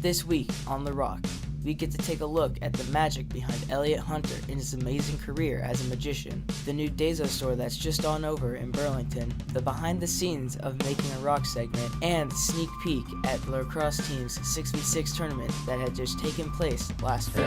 This week on The Rock, we get to take a look at the magic behind Elliot Hunter and his amazing career as a magician, the new Dezo store that's just on over in Burlington, the behind the scenes of making a rock segment, and sneak peek at the lacrosse team's 6v6 tournament that had just taken place last week.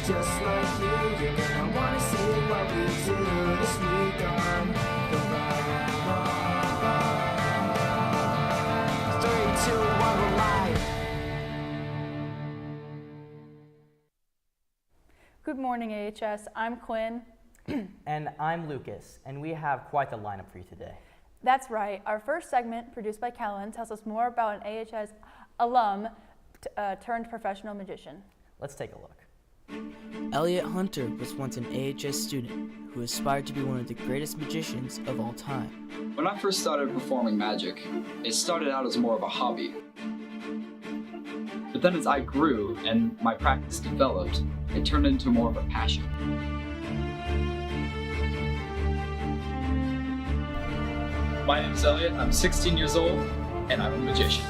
Just like you're gonna wanna see what we do this week on The Rock. 3, 2, 1, we're live. Good morning, AHS. I'm Quinn. And I'm Lucas, and we have quite the lineup for you today. That's right. Our first segment, produced by Kellen, tells us more about an AHS alum turned professional magician. Let's take a look. Elliot Hunter was once an AHS student who aspired to be one of the greatest magicians of all time. When I first started performing magic, it started out as more of a hobby. But then as I grew and my practice developed, it turned into more of a passion. My name is Elliot, I'm 16 years old, and I'm a magician.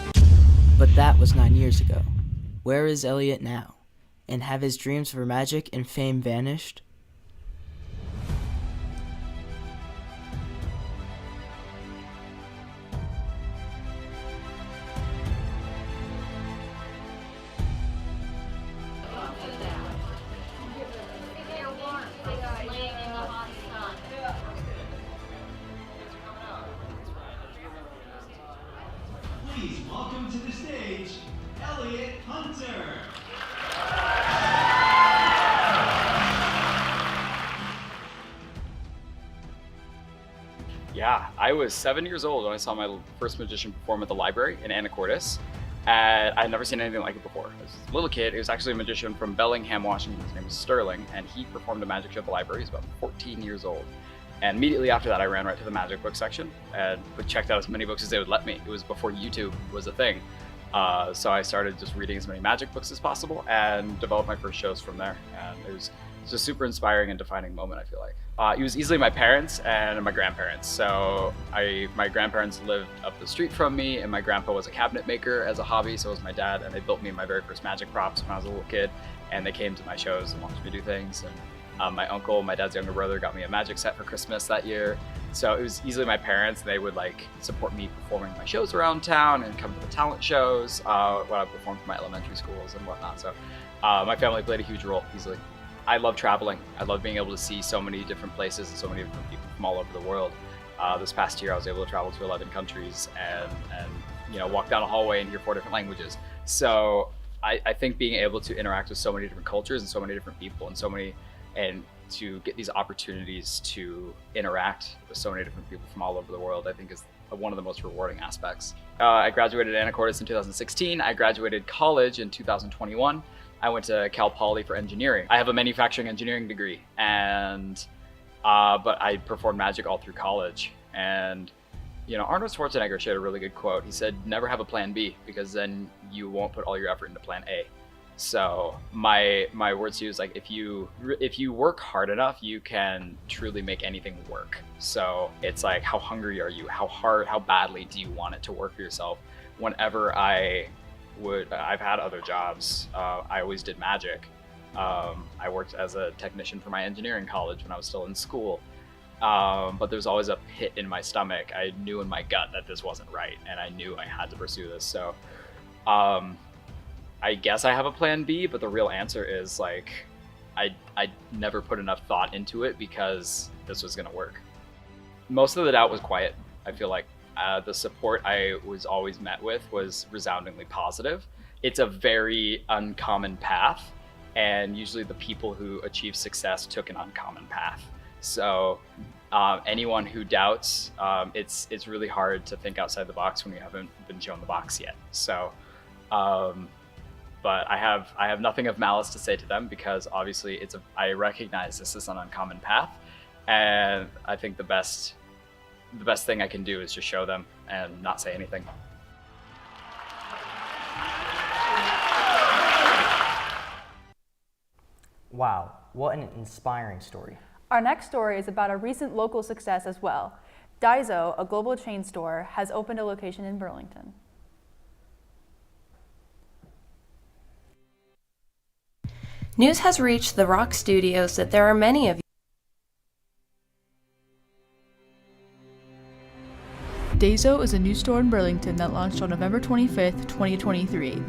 But that was 9 years ago. Where is Elliot now? And have his dreams for magic and fame vanished? Please welcome to the stage, Elliot Hunter. Yeah, I was 7 years old when I saw my first magician perform at the library in Anacortes, and I had never seen anything like it before. I was a little kid. He was actually a magician from Bellingham, Washington. His name was Sterling, and he performed a magic show at the library. He was about 14 years old. And immediately after that, I ran right to the magic book section and checked out as many books as they would let me. It was before YouTube was a thing. So I started just reading as many magic books as possible and developed my first shows from there. And it was a super inspiring and defining moment, I feel like. It was easily my parents and my grandparents. So my grandparents lived up the street from me, and my grandpa was a cabinet maker as a hobby, so was my dad, and they built me my very first magic props when I was a little kid, and they came to my shows and watched me do things. And my uncle, my dad's younger brother, got me a magic set for Christmas that year. So it was easily my parents. They would support me performing my shows around town and come to the talent shows when I performed for my elementary schools and whatnot. So my family played a huge role easily. I love traveling. I love being able to see so many different places and so many different people from all over the world. This past year, I was able to travel to 11 countries and walk down a hallway and hear 4 different languages. So I think being able to interact with so many different cultures and so many different people and to get these opportunities to interact with so many different people from all over the world, I think is one of the most rewarding aspects. I graduated Anacortes in 2016. I graduated college in 2021. I went to Cal Poly for engineering. I have a manufacturing engineering degree, but I performed magic all through college. And Arnold Schwarzenegger shared a really good quote. He said, "Never have a plan B, because then you won't put all your effort into plan A." So my words to you is if you work hard enough, you can truly make anything work. So it's how hungry are you? How badly do you want it to work for yourself? Whenever I've had other jobs. I always did magic. I worked as a technician for my engineering college when I was still in school. But there's always a pit in my stomach. I knew in my gut that this wasn't right, and I knew I had to pursue this. So I guess I have a plan B, but the real answer is I never put enough thought into it because this was gonna work. Most of the doubt was quiet. I feel like the support I was always met with was resoundingly positive. It's a very uncommon path, and usually the people who achieve success took an uncommon path. So anyone who doubts, it's really hard to think outside the box when you haven't been shown the box yet. So but I have nothing of malice to say to them, because obviously I recognize this is an uncommon path, and I think the best thing I can do is just show them and not say anything. Wow, what an inspiring story. Our next story is about a recent local success as well. Daiso, a global chain store, has opened a location in Burlington. News has reached the Rock Studios that there are many of you. Daiso is a new store in Burlington that launched on November 25th, 2023.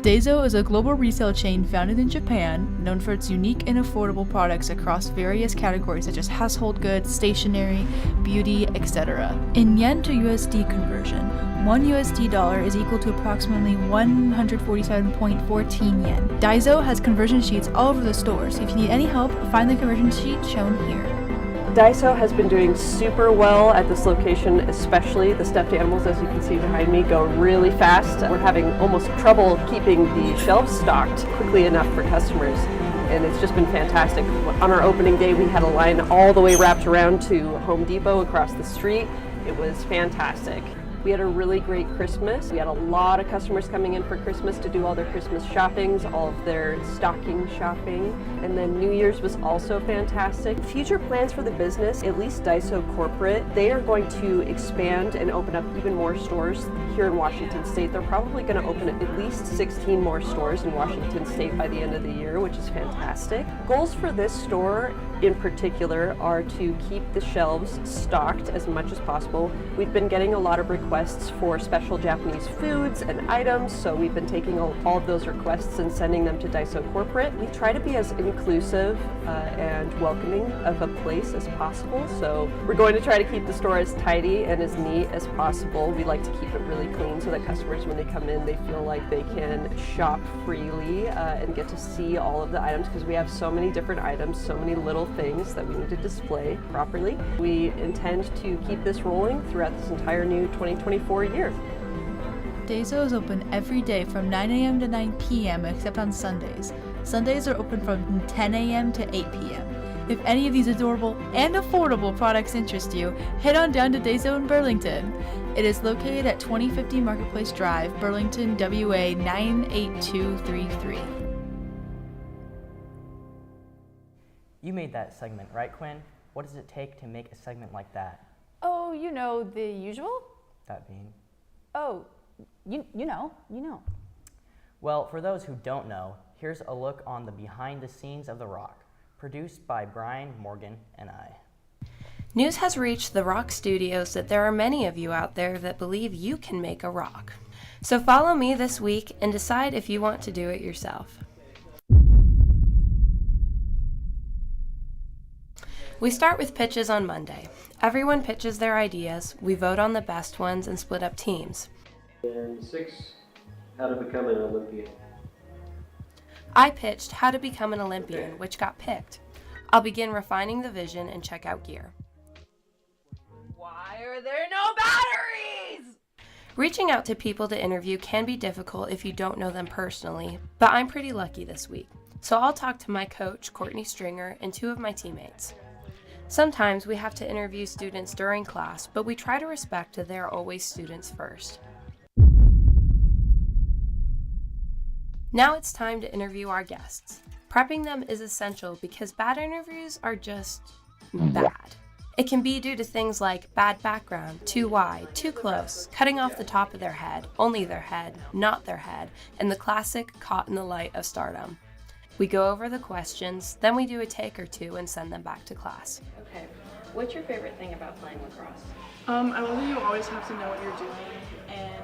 Daiso is a global resale chain founded in Japan, known for its unique and affordable products across various categories such as household goods, stationery, beauty, etc. In yen to USD conversion, one USD dollar is equal to approximately 147.14 yen. Daiso has conversion sheets all over the store, so if you need any help, find the conversion sheet shown here. Daiso has been doing super well at this location, especially the stuffed animals, as you can see behind me, go really fast. We're having almost trouble keeping the shelves stocked quickly enough for customers, and it's just been fantastic. On our opening day, we had a line all the way wrapped around to Home Depot across the street. It was fantastic. We had a really great Christmas. We had a lot of customers coming in for Christmas to do all their Christmas shoppings, all of their stocking shopping. And then New Year's was also fantastic. Future plans for the business, at least Daiso Corporate, they are going to expand and open up even more stores here in Washington State. They're probably going to open at least 16 more stores in Washington State by the end of the year, which is fantastic. Goals for this store in particular are to keep the shelves stocked as much as possible. We've been getting a lot of requests for special Japanese foods and items, so we've been taking all of those requests and sending them to Daiso Corporate. We try to be as inclusive and welcoming of a place as possible, so we're going to try to keep the store as tidy and as neat as possible. We like to keep it really clean so that customers, when they come in, they feel like they can shop freely and get to see all of the items, because we have so many different items, so many little things that we need to display properly. We intend to keep this rolling throughout this entire new 2024 year. Daiso is open every day from 9 a.m. to 9 p.m. except on Sundays. Sundays are open from 10 a.m. to 8 p.m. If any of these adorable and affordable products interest you, head on down to Daiso in Burlington. It is located at 2050 Marketplace Drive, Burlington, WA 98233. You made that segment, right, Quinn? What does it take to make a segment like that? Oh, you know, the usual? That being? Oh, you know. Well, for those who don't know, here's a look on the behind the scenes of The Rock, produced by Brian, Morgan, and I. News has reached the Rock Studios that there are many of you out there that believe you can make a rock. So follow me this week and decide if you want to do it yourself. We start with pitches on Monday. Everyone pitches their ideas, we vote on the best ones and split up teams. And 6, how to become an Olympian. I pitched How to Become an Olympian, which got picked. I'll begin refining the vision and check out gear. Why are there no batteries? Reaching out to people to interview can be difficult if you don't know them personally, but I'm pretty lucky this week. So I'll talk to my coach, Courtney Stringer, and 2 of my teammates. Sometimes we have to interview students during class, but we try to respect that they are always students first. Now it's time to interview our guests. Prepping them is essential because bad interviews are just bad. It can be due to things like bad background, too wide, too close, cutting off the top of their head, only their head, not their head, and the classic caught in the light of stardom. We go over the questions, then we do a take or 2 and send them back to class. Okay, what's your favorite thing about playing lacrosse? I love that you always have to know what you're doing, and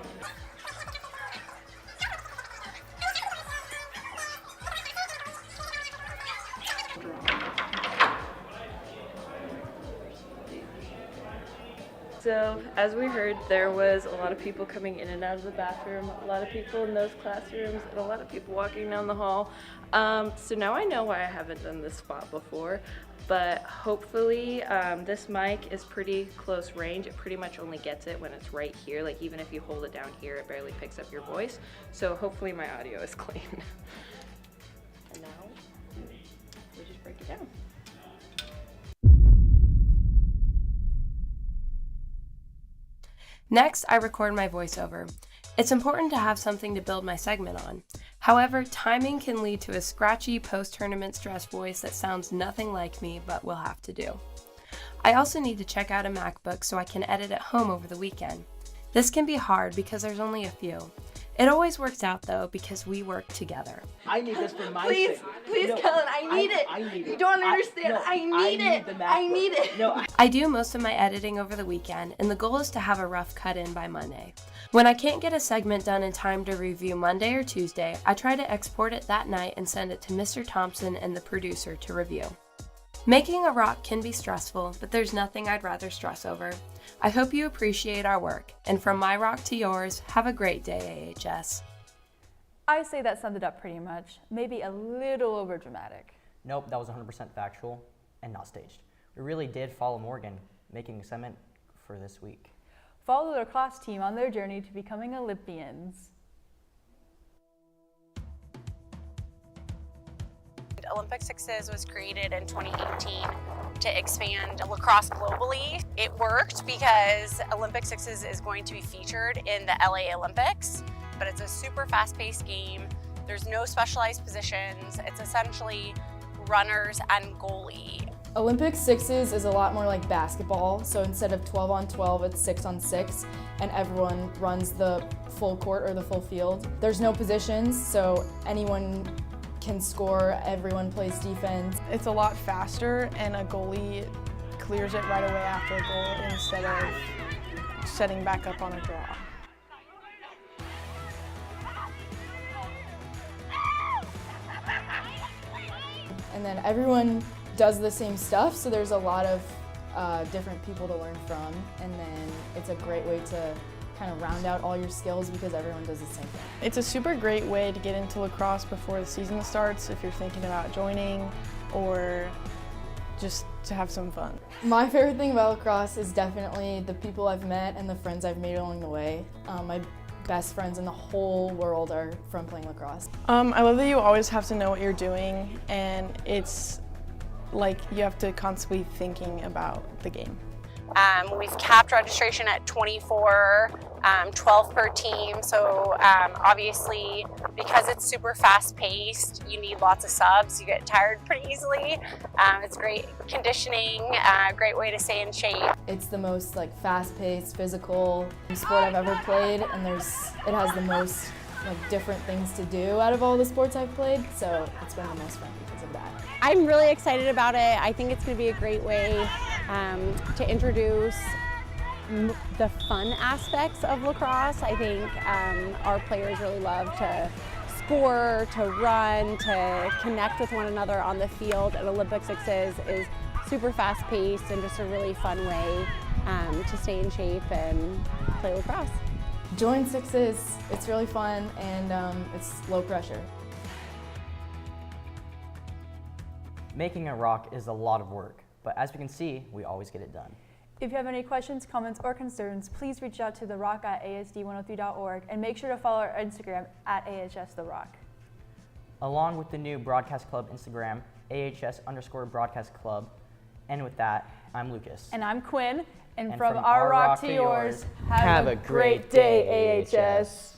So, as we heard, there was a lot of people coming in and out of the bathroom, a lot of people in those classrooms, and a lot of people walking down the hall. So now I know why I haven't done this spot before, but hopefully this mic is pretty close range. It pretty much only gets it when it's right here. Like even if you hold it down here, it barely picks up your voice. So hopefully my audio is clean. And now we just break it down. Next, I record my voiceover. It's important to have something to build my segment on. However, timing can lead to a scratchy post-tournament stress voice that sounds nothing like me, but will have to do. I also need to check out a MacBook so I can edit at home over the weekend. This can be hard because there's only a few. It always works out though because we work together. I need this for my Please, sake. please, No, Kellen, I need it. I need it. You don't understand. No, I need it. the I MacBook. need it. No, I do most of my editing over the weekend, and the goal is to have a rough cut in by Monday. When I can't get a segment done in time to review Monday or Tuesday, I try to export it that night and send it to Mr. Thompson and the producer to review. Making a rock can be stressful, but there's nothing I'd rather stress over. I hope you appreciate our work, and from my rock to yours, have a great day, AHS. I say that summed it up pretty much. Maybe a little overdramatic. Nope, that was 100% factual and not staged. We really did follow Morgan, making a segment for this week. Follow the lacrosse team on their journey to becoming Olympians. Olympic Sixes was created in 2018 to expand lacrosse globally. It worked because Olympic Sixes is going to be featured in the LA Olympics, but it's a super fast-paced game. There's no specialized positions. It's essentially runners and goalie. Olympic Sixes is a lot more like basketball, so instead of 12 on 12, it's 6 on 6, and everyone runs the full court or the full field. There's no positions, so anyone can score, everyone plays defense. It's a lot faster, and a goalie clears it right away after a goal instead of setting back up on a draw. And then everyone does the same stuff, so there's a lot of different people to learn from, and then it's a great way to kind of round out all your skills because everyone does the same thing. It's a super great way to get into lacrosse before the season starts if you're thinking about joining or just to have some fun. My favorite thing about lacrosse is definitely the people I've met and the friends I've made along the way. My best friends in the whole world are from playing lacrosse. I love that you always have to know what you're doing, and it's like you have to constantly be thinking about the game. We've capped registration at 24, 12 per team. So obviously, because it's super fast paced, you need lots of subs. You get tired pretty easily. It's great conditioning, great way to stay in shape. It's the most fast paced, physical sport I've ever played, and it has the most different things to do out of all the sports I've played. So it's been the most fun because of that. I'm really excited about it. I think it's going to be a great way to introduce the fun aspects of lacrosse. I think our players really love to score, to run, to connect with one another on the field, and Olympic Sixes is super fast-paced and just a really fun way to stay in shape and play lacrosse. Join Sixes, it's really fun, and it's low pressure. Making a rock is a lot of work, but as we can see, we always get it done. If you have any questions, comments, or concerns, please reach out to therock@asd103.org and make sure to follow our Instagram at AHSTheRock. Along with the new Broadcast Club Instagram, AHS_Broadcast Club. And with that, I'm Lucas. And I'm Quinn. And And from our rock to yours, have a great day, AHS.